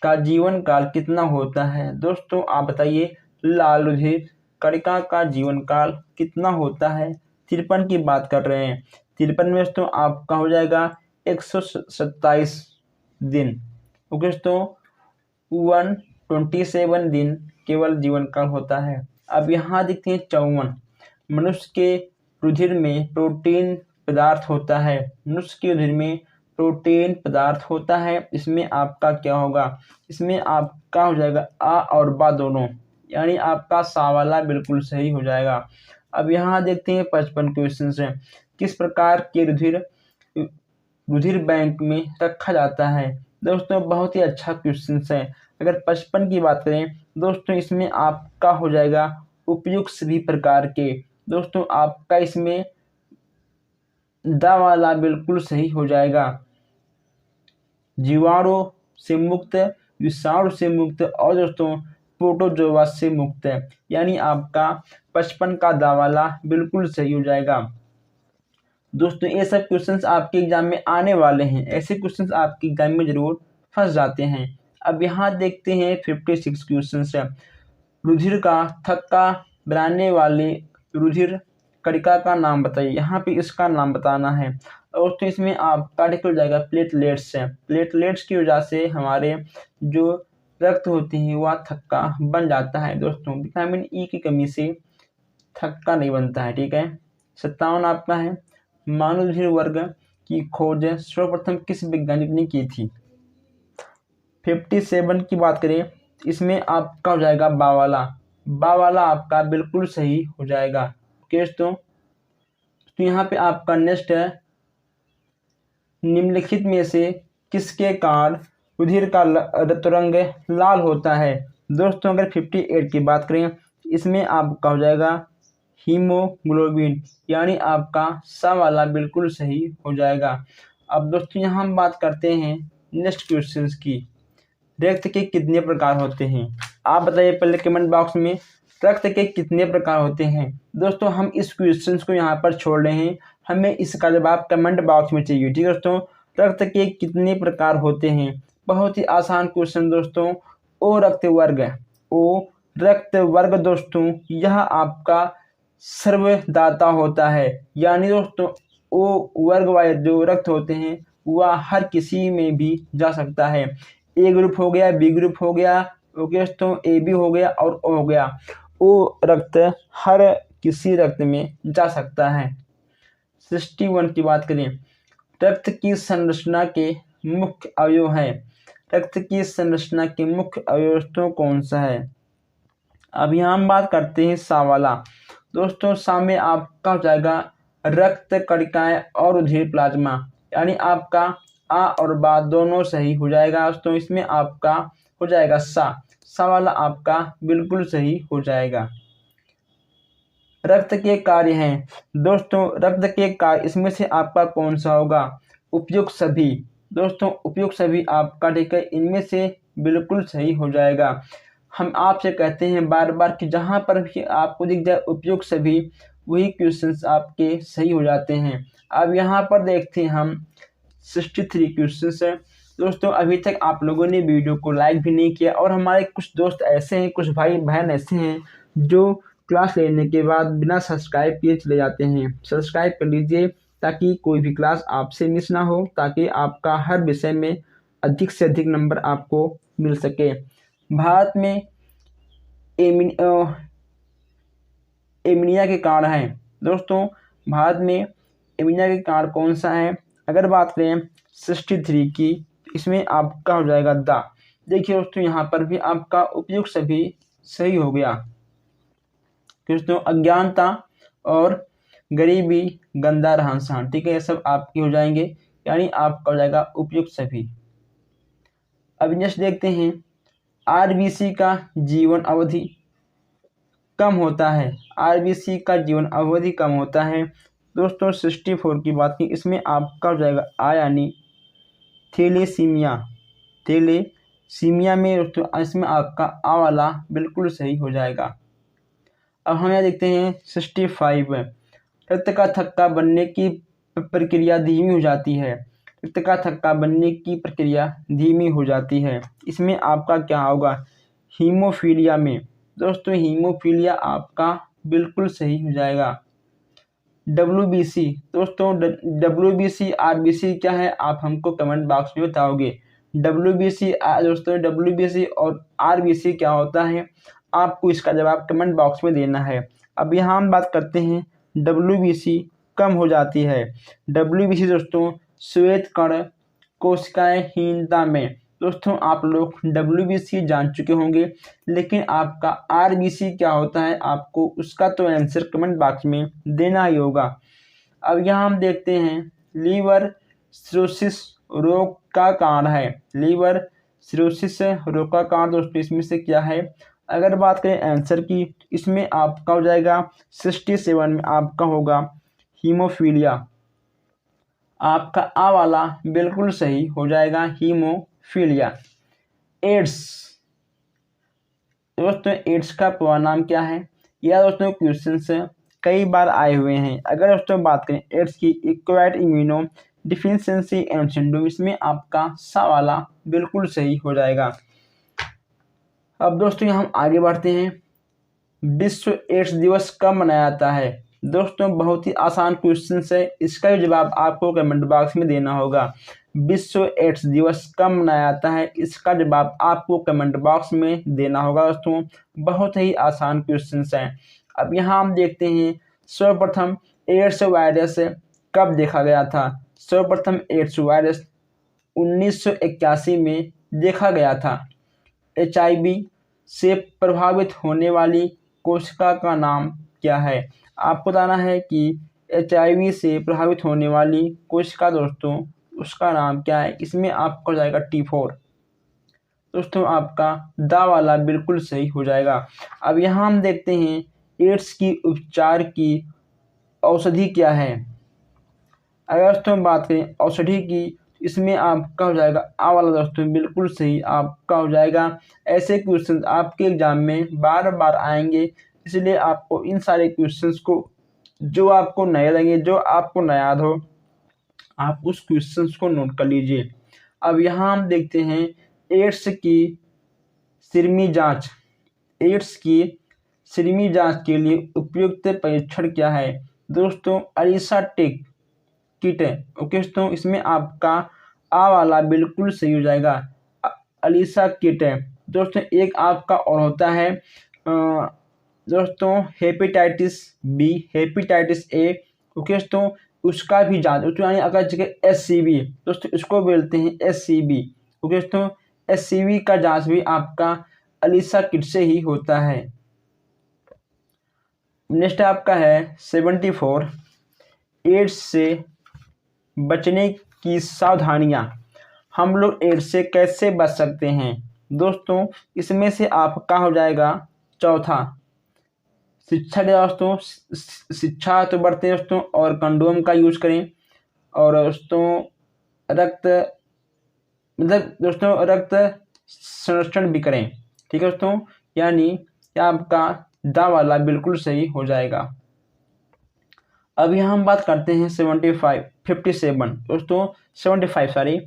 A: का जीवन काल कितना होता है? दोस्तों आप बताइए। लाल रुधिर कणिका का जीवन काल कितना होता है? 53 की बात कर रहे हैं। 53 में दोस्तों आपका हो जाएगा 127 दिन। ओके दोस्तों, 127 दिन केवल जीवन काल होता है। अब यहाँ देखते हैं 54। मनुष्य के रुधिर में प्रोटीन पदार्थ होता है। मनुष्य के रुधिर में प्रोटीन पदार्थ होता है। इसमें आपका क्या होगा? इसमें आपका हो जाएगा आ और बा दोनों, यानी आपका सा वाला बिल्कुल सही हो जाएगा। अब यहाँ देखते हैं 55 क्वेश्चन है। किस प्रकार के रुधिर बैंक में रखा जाता है? दोस्तों बहुत ही अच्छा क्वेश्चन है। अगर 55 की बात करें दोस्तों, इसमें आपका हो जाएगा उपयुक्त सभी प्रकार के। दोस्तों आपका इसमें दा वाला बिल्कुल सही हो जाएगा। जीवाणु से मुक्त, विषाणु से मुक्त और दोस्तों प्रोटोजोआ से मुक्त है, यानी आपका 55 का दा वाला बिल्कुल सही हो जाएगा। दोस्तों ये सब क्वेश्चंस आपके एग्जाम में आने वाले हैं। ऐसे क्वेश्चंस आपके एग्जाम में जरूर फंस जाते हैं। अब यहाँ देखते हैं 56 क्वेश्चंस है। रुधिर का थक्का बनाने वाले रुधिर कणिका का नाम बताइए। यहाँ पे इसका नाम बताना है। और तो इसमें आपका हो जाएगा प्लेटलेट्स है। प्लेटलेट्स की वजह से हमारे जो रक्त होती है वह थक्का बन जाता है। दोस्तों विटामिन ई की कमी से थक्का नहीं बनता है। ठीक है। 57 आपका है। मानव रुधिर वर्ग की खोज सर्वप्रथम किस वैज्ञानिक ने की थी? 57 की बात करें, इसमें आपका हो जाएगा बावाला। बावाला आपका बिल्कुल सही हो जाएगा। ओके दोस्तों, तो यहाँ पे आपका नेक्स्ट है, निम्नलिखित में से किसके कारण रुधिर का रक्तरंग लाल होता है? दोस्तों अगर 58 की बात करें, इसमें आपका हो जाएगा हीमोग्लोबिन, यानी आपका सा वाला बिल्कुल सही हो जाएगा। अब दोस्तों यहाँ हम बात करते हैं नेक्स्ट क्वेश्चन की। रक्त के कितने प्रकार होते हैं? आप बताइए पहले कमेंट बॉक्स में, रक्त के कितने प्रकार होते हैं? दोस्तों हम इस क्वेश्चन को यहाँ पर छोड़ रहे हैं, हमें इसका जवाब कमेंट बॉक्स में चाहिए। ठीक है दोस्तों, रक्त के कितने प्रकार होते हैं? बहुत ही आसान क्वेश्चन दोस्तों। ओ रक्त वर्ग, ओ रक्त वर्ग दोस्तों यह आपका सर्वदाता होता है, यानी दोस्तों ओ वर्ग वाले जो रक्त होते हैं वह हर किसी में भी जा सकता है। ए ग्रुप हो गया, बी ग्रुप हो गया, ओके दोस्तों ए बी हो गया और ओ हो गया। ओ रक्त हर किसी रक्त में जा सकता है। 61 की बात करें, रक्त की संरचना के मुख्य अवयव है। रक्त की संरचना के मुख्य अवयव कौन सा है? अब यहाँ हम बात करते हैं सा वाला। दोस्तों सा में आपका हो जाएगा रक्त कणिकाएं और रुधिर प्लाज्मा, यानी आपका आ और बा दोनों सही हो जाएगा। दोस्तों इसमें आपका हो जाएगा सा वाला आपका बिल्कुल सही हो जाएगा। रक्त के कार्य हैं। दोस्तों रक्त के कार्य, इसमें से आपका कौन सा होगा? उपयुक्त सभी। दोस्तों उपयुक्त सभी आपका ठीक है, इनमें से बिल्कुल सही हो जाएगा। हम आपसे कहते हैं बार बार कि जहाँ पर भी आपको दिख जाए उपयुक्त सभी, वही क्वेश्चंस आपके सही हो जाते हैं। अब यहाँ पर देखते हैं हम 63 क्वेश्चंस है। दोस्तों अभी तक आप लोगों ने वीडियो को लाइक भी नहीं किया, और हमारे कुछ दोस्त ऐसे हैं, कुछ भाई बहन ऐसे हैं जो क्लास लेने के बाद बिना सब्सक्राइब किए चले जाते हैं। सब्सक्राइब कर लीजिए ताकि कोई भी क्लास आपसे मिस ना हो, ताकि आपका हर विषय में अधिक से अधिक नंबर आपको मिल सके। भारत में एमीनिया के कारण है। दोस्तों भारत में एमीनिया के कारण कौन सा है? अगर बात करें 63 की, इसमें आपका हो जाएगा दा। देखिए दोस्तों यहाँ पर भी आपका उपयुक्त सभी सही हो गया। दोस्तों अज्ञानता और गरीबी, गंदा रहन सहन, ठीक है, ये सब आपके हो जाएंगे, यानी आपका हो जाएगा उपयुक्त सभी। अब नेक्स्ट देखते हैं, आरबीसी का जीवन अवधि कम होता है। आरबीसी का जीवन अवधि कम होता है। दोस्तों 64 की बात की, इसमें आपका हो जाएगा आ, यानी थैलेसीमिया। थैलेसीमिया में दोस्तों इसमें आपका आ वाला बिल्कुल सही हो जाएगा। अब हम यहाँ देखते हैं 65, रक्त का थक्का बनने की प्रक्रिया धीमी हो जाती है। पित्त का थक्का बनने की प्रक्रिया धीमी हो जाती है। इसमें आपका क्या होगा, हीमोफीलिया में दोस्तों हीमोफीलिया आपका बिल्कुल सही हो जाएगा। WBC दोस्तों WBC RBC क्या है, आप हमको कमेंट बॉक्स में बताओगे। WBC दोस्तों WBC और RBC क्या होता है, आपको इसका जवाब कमेंट बॉक्स में देना है। अब यहाँ हम बात करते हैं WBC कम हो जाती है। WBC दोस्तों श्वेत कण कोशिकाएं हीनता में। दोस्तों आप लोग WBC जान चुके होंगे, लेकिन आपका RBC क्या होता है, आपको उसका तो आंसर कमेंट बॉक्स में देना ही होगा। अब यहाँ हम देखते हैं लीवर सिरोसिस रोग का कारण है। लीवर सिरोसिस रोग का कारण दोस्तों इसमें से क्या है, अगर बात करें आंसर की, इसमें आपका हो जाएगा 67 में आपका होगा हीमोफीलिया। आपका आ वाला बिल्कुल सही हो जाएगा, हीमोफीलिया। एड्स दोस्तों एड्स का पूरा नाम क्या है, यह दोस्तों क्वेश्चन कई बार आए हुए हैं। अगर दोस्तों बात करें एड्स की, acquired immuno deficiency and syndrome, इसमें आपका सा वाला बिल्कुल सही हो जाएगा। अब दोस्तों हम आगे बढ़ते हैं। विश्व एड्स दिवस कब मनाया जाता है, दोस्तों बहुत ही आसान क्वेश्चन है, इसका भी जवाब आपको कमेंट बॉक्स में देना होगा। विश्व एड्स दिवस कब मनाया जाता है, इसका जवाब आपको कमेंट बॉक्स में देना होगा। दोस्तों बहुत ही आसान क्वेश्चन है। अब यहाँ हम देखते हैं सर्वप्रथम एड्स वायरस कब देखा गया था। सर्वप्रथम एड्स वायरस 1981 में देखा गया था। HIV से प्रभावित होने वाली कोशिका का नाम क्या है, आपको बताना है कि HIV से प्रभावित होने वाली कोशिका दोस्तों उसका नाम क्या है। इसमें आपका हो जाएगा T4। दोस्तों आपका दा वाला बिल्कुल सही हो जाएगा। अब यहाँ हम देखते हैं एड्स की उपचार की औषधि क्या है। अगर दोस्तों बात करें औषधि की, इसमें आपका हो जाएगा आ वाला दोस्तों बिल्कुल सही आपका हो जाएगा। ऐसे क्वेश्चन आपके एग्जाम में बार बार आएंगे, इसलिए आपको इन सारे क्वेश्चंस को जो आपको नए लगे, जो आपको न याद हो, आप उस क्वेश्चंस को नोट कर लीजिए। अब यहाँ हम देखते हैं एड्स की सिरमी जांच। एड्स की सिरमी जांच के लिए उपयुक्त परीक्षण क्या है, दोस्तों अलीसा टेक किट है। ओके दोस्तों इसमें आपका आ वाला बिल्कुल सही हो जाएगा, अलीसा किट है। दोस्तों एक आपका और होता है दोस्तों hepatitis B, hepatitis A। Okay दोस्तों उसका भी जांच, उसको यानी अगर जगह SCV दोस्तों इसको बोलते हैं SCV। ओके दोस्तों SCV का जांच भी आपका अलीसा किट से ही होता है। नेक्स्ट आपका है 74 एड्स से बचने की सावधानियां। हम लोग एड्स से कैसे बच सकते हैं, दोस्तों इसमें से आपका हो जाएगा चौथा शिक्षा के दोस्तों, शिक्षा तो बढ़ते हैं दोस्तों, और कंडोम का यूज करें, और दोस्तों रक्त मतलब दोस्तों रक्त संरक्षण भी करें। ठीक है दोस्तों, यानी आपका दा वाला बिल्कुल सही हो जाएगा। अब यहाँ हम बात करते हैं 57 दोस्तों 75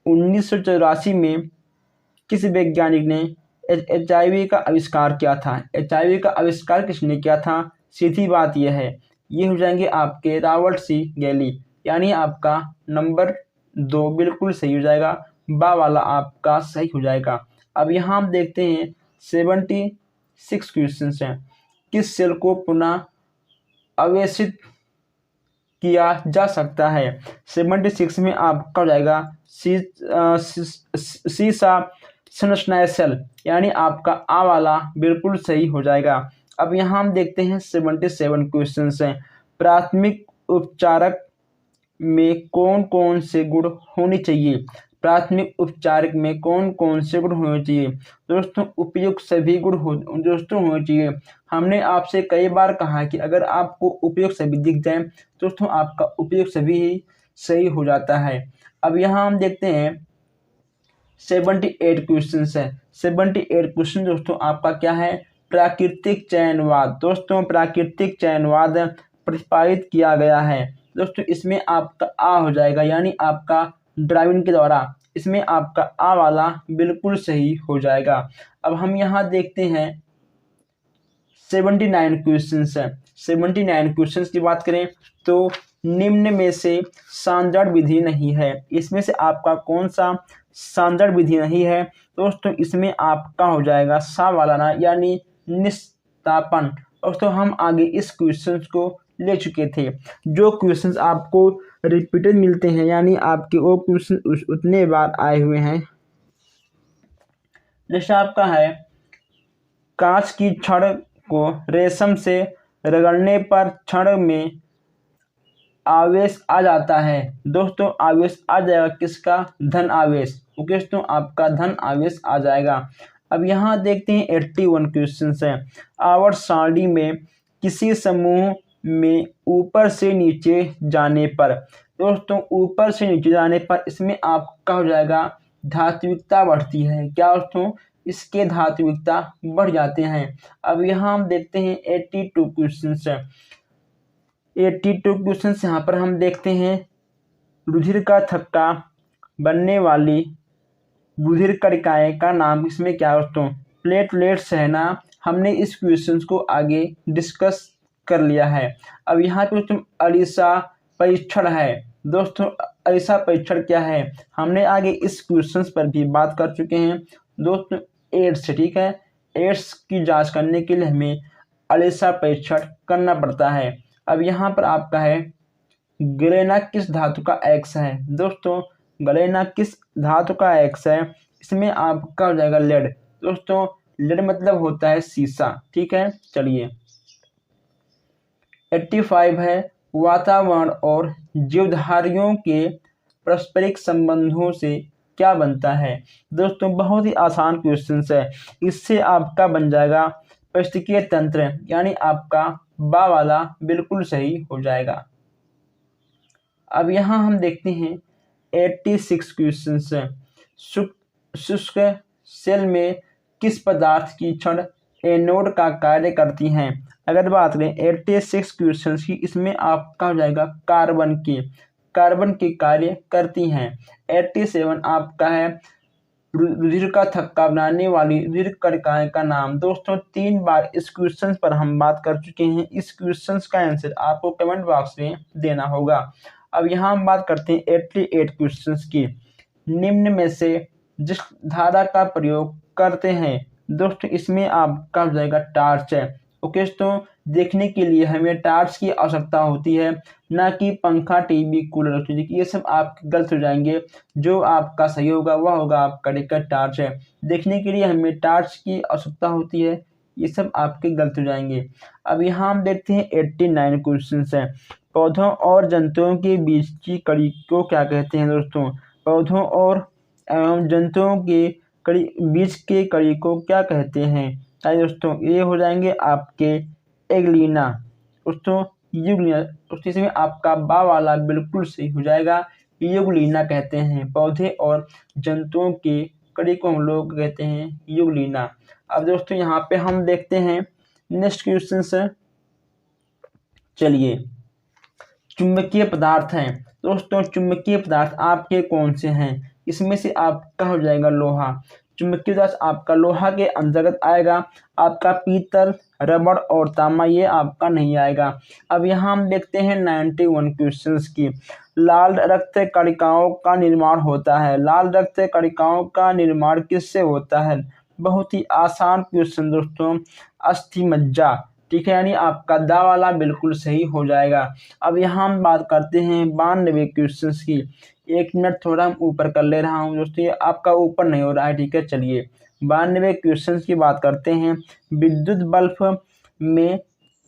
A: 1984 में किस वैज्ञानिक ने HIV का आविष्कार किया था। HIV का आविष्कार किसने किया था, सीधी बात यह है, ये हो जाएंगे आपके रॉबर्ट C गैली, यानी आपका नंबर 2 बिल्कुल सही हो जाएगा, बा वाला आपका सही हो जाएगा। अब यहाँ हम देखते हैं 76 क्वेश्चन हैं। किस सेल को पुनः आवेशित किया जा सकता है, 76 में आपका हो जाएगा सीसा संरचना सेल, यानी आपका आ वाला बिल्कुल सही हो जाएगा। अब यहाँ हम देखते हैं 77 क्वेश्चन हैं। प्राथमिक उपचारक में कौन कौन से गुण होने चाहिए, प्राथमिक उपचारक में कौन कौन से गुण होने चाहिए, दोस्तों उपयुक्त सभी गुण दोस्तों होने चाहिए। हमने आपसे कई बार कहा कि अगर आपको उपयुक्त सभी दिख जाए दोस्तों आपका उपयुक्त सभी ही सही हो जाता है। अब यहाँ हम देखते हैं 78 क्वेश्चन है। 78 क्वेश्चन दोस्तों आपका क्या है, प्राकृतिक चयनवाद। दोस्तों प्राकृतिक चयनवाद प्रतिपादित किया गया है। दोस्तों इसमें आपका आ हो जाएगा, यानी आपका ड्राइविंग के द्वारा, इसमें आपका आ वाला बिल्कुल सही हो जाएगा। अब हम यहाँ देखते हैं 79 क्वेश्चंस है। 79 क्वेश्चंस की बात करें तो निम्न में से सांदर्भ विधि नहीं है, इसमें से आपका कौन सा सांदर्भ विधि नहीं है? दोस्तों इसमें आपका हो जाएगा सा वाला ना, यानी निस्तापन। दोस्तों हम आगे इस क्वेश्चंस को ले चुके थे। जो क्वेश्चंस आपको रिपीटेड मिलते हैं, यानी आपके वो क्वेश्चन उतने बार आए हुए हैं, जैसे आपका है कांच की छड़ को रेशम से रगड़ने पर छड़ में आवेश आ जाता है। दोस्तों आवेश आ जाएगा किसका? धन आवेश। ओके दोस्तों आपका धन आवेश आ जाएगा। अब यहाँ देखते हैं 81 क्वेश्चन है। आवर्त सारणी में किसी समूह में ऊपर से नीचे जाने पर, दोस्तों ऊपर से नीचे जाने पर इसमें आपका हो जाएगा धात्विकता बढ़ती है। क्या दोस्तों? इसके धात्विकता बढ़ जाते हैं। अब यहाँ हम देखते हैं 82 क्वेश्चन है। 82 क्वेश्चन यहाँ पर हम देखते हैं रुधिर का थक्का बनने वाली रुधिर कणिकाएं का नाम इसमें क्या है दोस्तों? प्लेटलेट्स है ना। हमने इस क्वेश्चन को आगे डिस्कस कर लिया है। अब यहाँ पे दोस्तों अलीसा परीक्षण है। दोस्तों अलीसा परीक्षण क्या है? हमने आगे इस क्वेश्चन पर भी बात कर चुके हैं दोस्तों। एड्स, ठीक है, एड्स की जांच करने के लिए हमें अलीसा परीक्षण करना पड़ता है। अब यहाँ पर आपका है गलेना किस धातु का एक्स है? दोस्तों गलेना किस धातु का एक्स है? इसमें आपका हो जाएगा लेड। दोस्तों लेड मतलब होता है शीशा, ठीक है। चलिए 85 है वातावरण और जीवधारियों के पारस्परिक संबंधों से क्या बनता है? दोस्तों बहुत ही आसान क्वेश्चन है। इससे आपका बन जाएगा पारिस्थितिकीय तंत्र, यानी आपका बा वाला बिल्कुल सही हो जाएगा। अब यहाँ हम देखते हैं 86 क्वेश्चन है। शुष्क सेल में किस पदार्थ की छड़ एनोड का कार्य करती हैं? अगर बात करें 86 क्वेश्चन की, इसमें आपका हो जाएगा कार्बन के कार्य करती हैं। 87 आपका है रुधिर का थक्का बनाने वाली रुधिर कणिकाएं का नाम। दोस्तों 3 बार इस क्वेश्चन पर हम बात कर चुके हैं। इस क्वेश्चन का आंसर आपको कमेंट बॉक्स में देना होगा। अब यहाँ हम बात करते हैं 88 क्वेश्चन की। निम्न में से जिस धारा का प्रयोग करते हैं? दोस्तों इसमें आपका हो जाएगा टार्च है। ओके दोस्तों देखने के लिए हमें टार्च की आवश्यकता होती है, ना कि पंखा, टीवी, कूलर, फ्रिज। ये सब आपके गलत हो जाएंगे। जो आपका सही होगा वह होगा आपका करेक्ट टार्च है। देखने के लिए हमें टार्च की आवश्यकता होती है, ये सब आपके गलत हो जाएंगे। अब यहाँ हम देखते हैं 89 क्वेश्चन है। पौधों और जंतुओं के बीच की कड़ी को क्या कहते हैं? दोस्तों पौधों और एवं जंतुओं के बीच के कड़ी को क्या कहते हैं? दोस्तों ये हो जाएंगे आपके एग्लिना। दोस्तों युग्लिना, दोस्तों इसमें आपका बा वाला बिल्कुल सही हो जाएगा। युग्लिना कहते हैं। पौधे और जंतुओं के कड़ी को हम लोग कहते हैं युग्लिना। अब दोस्तों यहाँ पे हम देखते हैं नेक्स्ट क्वेश्चन से। चलिए चुंबकीय पदार्थ हैं। दोस्तों चुंबकीय पदार्थ आपके कौन से हैं? इसमें से आपका हो जाएगा लोहा। चुंबकीय पदार्थ आपका लोहा के अंतर्गत आएगा। आपका पीतल, रबड़ और तांबा ये आपका नहीं आएगा। अब यहाँ हम देखते हैं 91 क्वेश्चंस की। लाल रक्त कणिकाओं का निर्माण होता है। लाल रक्त कणिकाओं का निर्माण किससे होता है? बहुत ही आसान क्वेश्चन दोस्तों, अस्थि मज्जा, ठीक है, यानी आपका दा वाला बिल्कुल सही हो जाएगा। अब यहाँ हम बात करते हैं 92 क्वेश्चन की। 1 मिनट थोड़ा हम ऊपर कर ले रहा हूँ दोस्तों, ये आपका ऊपर नहीं हो रहा है, ठीक है। चलिए 92 क्वेश्चन की बात करते हैं। विद्युत बल्ब में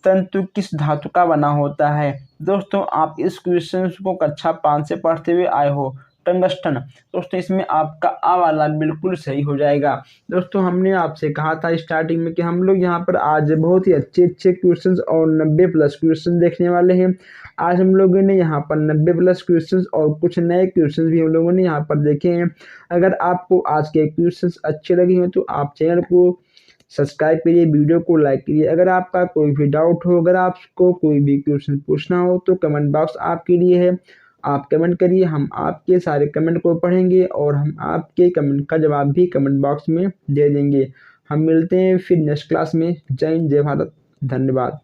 A: तंतु किस धातु का बना होता है? दोस्तों आप इस क्वेश्चन को कक्षा 5 से पढ़ते हुए आए हो। टंगस्टन। दोस्तों इसमें आपका आ वाला बिल्कुल सही हो जाएगा। दोस्तों हमने आपसे कहा था स्टार्टिंग में कि हम लोग यहाँ पर आज बहुत ही अच्छे क्वेश्चंस और 90+ क्वेश्चन देखने वाले हैं। आज हम लोगों ने यहाँ पर 90+ क्वेश्चंस और कुछ नए क्वेश्चंस भी हम लोगों ने यहाँ पर देखे हैं। अगर आपको आज के क्वेश्चंस अच्छे लगे हो तो आप चैनल को सब्सक्राइब करिए, वीडियो को लाइक करिए। अगर आपका कोई भी डाउट हो, अगर आपको कोई भी क्वेश्चन पूछना हो तो कमेंट बॉक्स आपके लिए है। आप कमेंट करिए, हम आपके सारे कमेंट को पढ़ेंगे और हम आपके कमेंट का जवाब भी कमेंट बॉक्स में दे देंगे। हम मिलते हैं फिर नेक्स्ट क्लास में। जय हिंद, जय भारत, धन्यवाद।